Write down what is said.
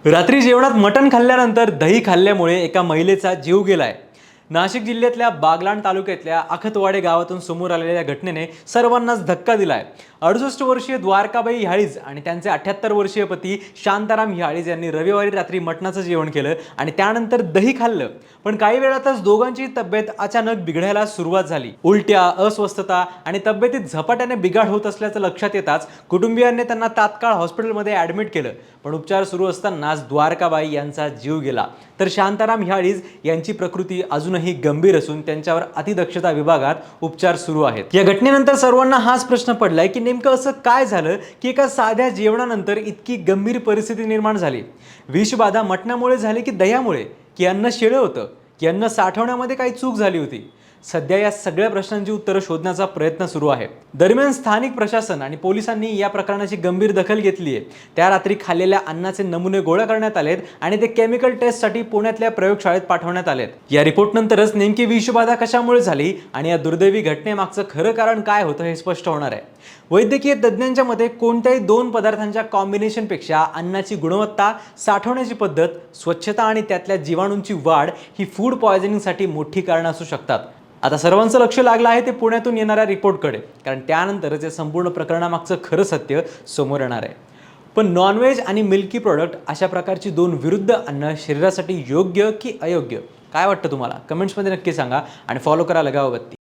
रात्री जेवणात मटण खाल्ल्यानंतर दही खाल्ल्यामुळे एका महिलेचा जीव गेलाय। नाशिक जिल्ह्यातल्या बागलाण तालुक्यातल्या अखतवाडे गावातून समोर आलेल्या घटनेने सर्वांनाच धक्का दिलाय। 68 वर्षीय द्वारकाबाई ह्याळीज आणि त्यांचे 78 वर्षीय पती शांताराम ह्याळीज यांनी रविवारी रात्री मटणाचं जेवण केलं आणि त्यानंतर दही खाल्लं। पण काही वेळातच दोघांची तब्येत अचानक बिघडायला सुरुवात झाली। उलट्या, अस्वस्थता आणि तब्येतीत झपाट्याने बिघाड होत असल्याचं लक्षात येताच कुटुंबियांनी त्यांना तात्काळ हॉस्पिटलमध्ये ॲडमिट केलं। पण उपचार सुरू असतानाच द्वारकाबाई यांचा जीव गेला, तर शांताराम ह्याळीज यांची प्रकृती अजूनही गंभीर असून त्यांच्यावर अतिदक्षता विभागात उपचार सुरू आहेत। या घटनेनंतर सर्वांना हाच प्रश्न पडलाय की नेमकं असं काय झालं की एका साध्या जेवणानंतर इतकी गंभीर परिस्थिती निर्माण झाली। विषबाधा मटणामुळे झाली की दह्यामुळे, की अन्न शिळं होतं, की अन्न साठवण्यामध्ये काही चूक झाली होती? सध्या या सगळ्या प्रश्नांची उत्तरं शोधण्याचा प्रयत्न सुरू आहे। दरम्यान स्थानिक प्रशासन आणि पोलिसांनी या प्रकरणाची गंभीर दखल घेतली आहे। त्या रात्री खाल्लेल्या अन्नाचे नमुने गोळा करण्यात आलेत आणि ते केमिकल टेस्टसाठी पुण्यातल्या प्रयोगशाळेत पाठवण्यात आलेत। या रिपोर्टनंतरच नेमकी विषबाधा कशामुळे झाली आणि या दुर्दैवी घटनेमागचं खरं कारण काय होतं हे स्पष्ट होणार आहे। वैद्यकीय तज्ज्ञांच्या मते कोणत्याही दोन पदार्थांच्या कॉम्बिनेशनपेक्षा अन्नाची गुणवत्ता, साठवण्याची पद्धत, स्वच्छता आणि त्यातल्या जीवाणूंची वाढ ही फूड पॉयझनिंगसाठी मोठी कारणं असू शकतात। आता सर्वांचं लक्ष लागलं आहे ते पुण्यातून येणाऱ्या रिपोर्टकडे, कारण त्यानंतरच या संपूर्ण प्रकरणामागचं खरं सत्य समोर येणार आहे। पण नॉनव्हेज आणि मिल्की प्रोडक्ट अशा प्रकारची दोन विरुद्ध अन्न शरीरासाठी योग्य की अयोग्य, काय वाटतं तुम्हाला? कमेंट्समध्ये नक्की सांगा आणि फॉलो करा लगावबत्ती।